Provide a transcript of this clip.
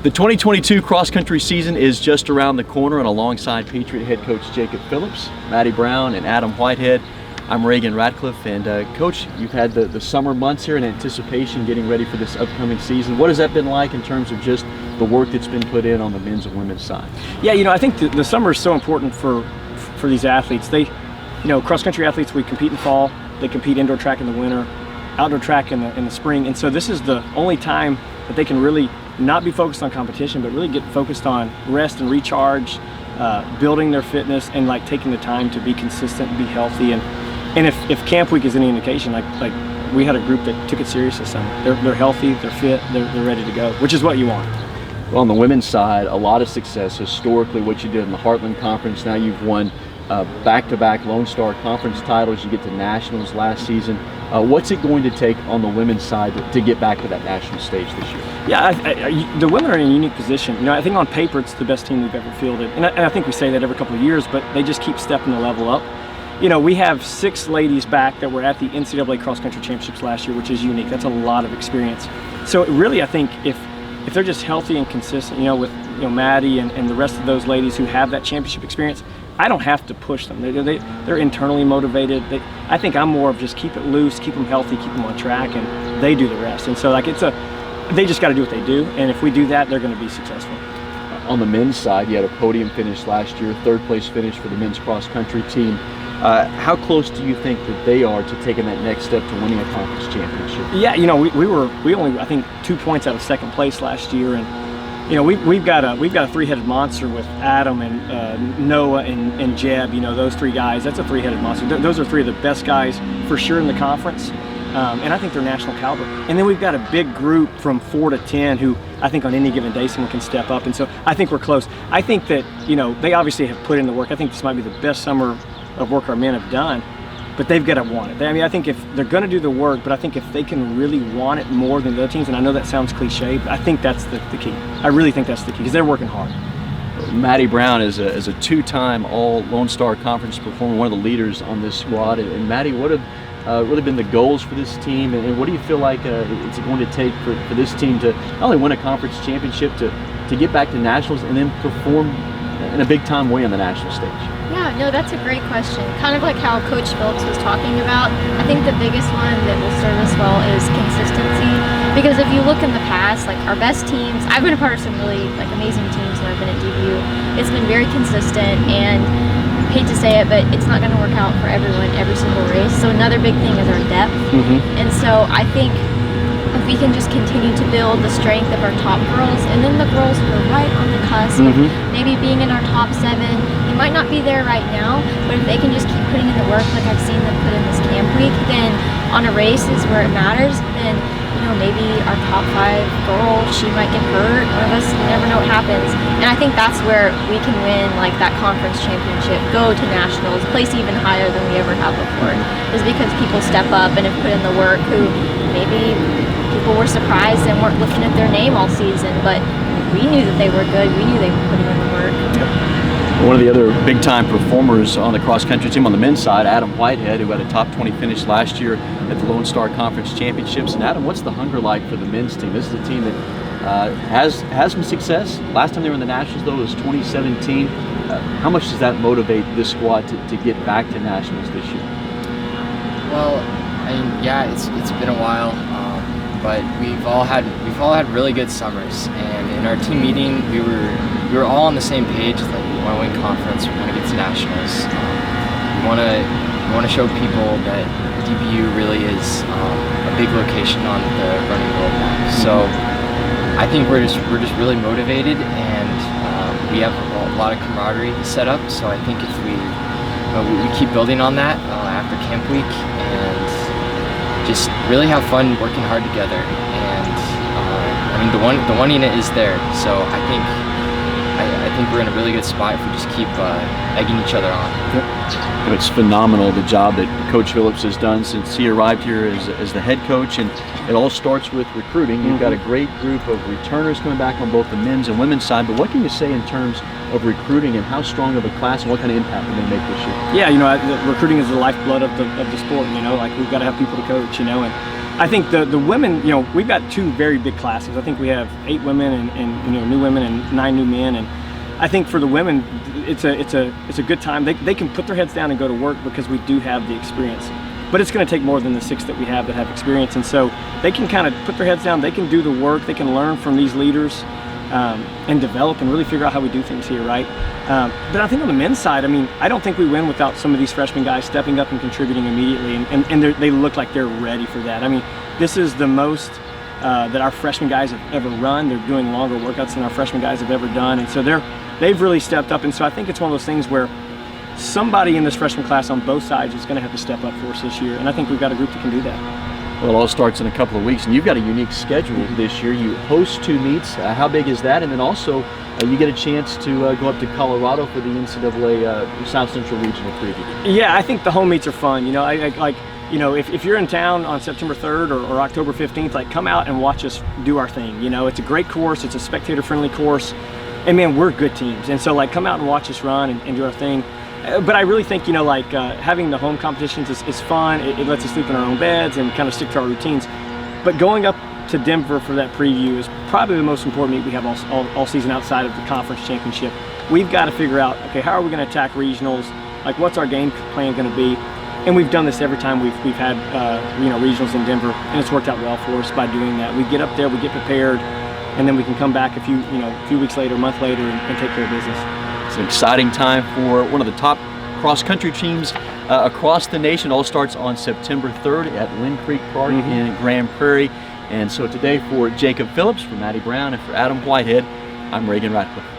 The 2022 cross-country season is just around the corner, and alongside Patriot head coach Jacob Phillips, Maddie Brown, and Adam Whitehead, I'm Reagan Ratcliff. And Coach, you've had the summer months here in anticipation, getting ready for this upcoming season. What has that been like in terms of just the work that's been put in on the men's and women's side? Yeah, I think the summer is so important for these athletes. Cross-country athletes, we compete in fall, they compete indoor track in the winter, outdoor track in the spring, and so this is the only time that they can really not be focused on competition, but really get focused on rest and recharge, building their fitness, and taking the time to be consistent and be healthy. And if camp week is any indication, like we had a group that took it serious this summer. They're healthy, they're fit, they're ready to go, which is what you want. Well, on the women's side, a lot of success historically. What you did in the Heartland Conference, now you've won back-to-back Lone Star Conference titles. You get to nationals last season. What's it going to take on the women's side to get back to that national stage this year? Yeah, the women are in a unique position. I think on paper it's the best team we've ever fielded, and I think we say that every couple of years, but they just keep stepping the level up. We have 6 ladies back that were at the NCAA Cross Country Championships last year, which is unique. That's a lot of experience. So really, I think if they're just healthy and consistent, with Maddie and the rest of those ladies who have that championship experience, I don't have to push them. They're internally motivated. I think I'm more of just keep it loose, keep them healthy, keep them on track, and they do the rest. And so they just got to do what they do, and if we do that, they're going to be successful. On the men's side, you had a podium finish last year, 3rd place finish for the men's cross country team. How close do you think that they are to taking that next step to winning a conference championship? Yeah, we only, I think, 2 points out of 2nd place last year, and we've got a 3-headed monster with Adam and Noah and Jeb. Those 3 guys. That's a 3-headed monster. Those are 3 of the best guys for sure in the conference, and I think they're national caliber. And then we've got a big group from 4 to 10 who I think on any given day someone can step up. And so I think we're close. I think that they obviously have put in the work. I think this might be the best summer of work our men have done. But they've got to want it. I think if they're going to do the work, but I think if they can really want it more than the other teams, and I know that sounds cliche, but I think that's the key. I really think that's the key because they're working hard. Maddie Brown is a 2-time All Lone Star Conference performer, one of the leaders on this squad. And Maddie, what have really been the goals for this team, and what do you feel like it's going to take for this team to not only win a conference championship, to get back to nationals and then perform in a big-time way on the national stage? Yeah, no, that's a great question. Kind of like how Coach Phillips was talking about, I think the biggest one that will serve us well is consistency. Because if you look in the past, our best teams, I've been a part of some really amazing teams when I've been at DBU. It's been very consistent, and I hate to say it, but it's not going to work out for everyone every single race. So another big thing is our depth. And so I think if we can just continue to build the strength of our top girls, and then the girls who are right on the cusp of maybe being in our top 7, they might not be there right now, but if they can just keep putting in the work like I've seen them put in this camp week, then on a race is where it matters, then maybe our top 5 girl, she might get hurt. One of us, you never know what happens. And I think that's where we can win that conference championship, go to nationals, place even higher than we ever have before, is because people step up and have put in the work who maybe people were surprised and weren't looking at their name all season, but we knew that they were good. We knew they were putting in the work. One of the other big-time performers on the cross-country team on the men's side, Adam Whitehead, who had a top 20 finish last year at the Lone Star Conference Championships. And Adam, what's the hunger like for the men's team? This is a team that has some success. Last time they were in the Nationals, though, was 2017. How much does that motivate this squad to get back to Nationals this year? Well, it's been a while. But we've all had really good summers, and in our team meeting we were all on the same page. We want to win conference, we want to get to nationals. We want to show people that DBU really is a big location on the running world map. So I think we're just really motivated, and we have a lot of camaraderie set up. So I think if we keep building on that after camp week, and just really have fun working hard together, and the one unit is there. So I think we're in a really good spot if we just keep egging each other on. It's phenomenal the job that Coach Phillips has done since he arrived here as the head coach, and it all starts with recruiting. You've got a great group of returners coming back on both the men's and women's side, but what can you say in terms of recruiting and how strong of a class and what kind of impact will they make this year? Yeah, recruiting is the lifeblood of the sport. We've got to have people to coach, and I think the women, we've got 2 very big classes. I think we have 8 women and new women and 9 new men. And I think for the women, it's a good time. They can put their heads down and go to work because we do have the experience. But it's going to take more than the 6 that we have that have experience. And so they can kind of put their heads down. They can do the work. They can learn from these leaders and develop and really figure out how we do things here, right? But I think on the men's side, I don't think we win without some of these freshman guys stepping up and contributing immediately. And they look like they're ready for that. This is the most that our freshman guys have ever run. They're doing longer workouts than our freshman guys have ever done. And so they've really stepped up. And so I think it's one of those things where somebody in this freshman class on both sides is going to have to step up for us this year. And I think we've got a group that can do that. Well, it all starts in a couple of weeks, and you've got a unique schedule this year. You host 2 meets. How big is that? And then also, you get a chance to go up to Colorado for the NCAA South Central Regional Preview. Yeah, I think the home meets are fun. If you're in town on September 3rd or October 15th, come out and watch us do our thing. It's a great course. It's a spectator-friendly course. And, man, we're good teams. And so, come out and watch us run and do our thing. But I really think, having the home competitions is fun. It lets us sleep in our own beds and kind of stick to our routines. But going up to Denver for that preview is probably the most important meet we have all season outside of the conference championship. We've got to figure out, okay, how are we going to attack regionals? What's our game plan going to be? And we've done this every time we've had regionals in Denver, and it's worked out well for us by doing that. We get up there, we get prepared, and then we can come back a few weeks later, a month later, and take care of business. It's an exciting time for one of the top cross-country teams across the nation. All starts on September 3rd at Lynn Creek Park in Grand Prairie. And so today, for Jacob Phillips, for Maddie Brown, and for Adam Whitehead, I'm Reagan Ratcliff.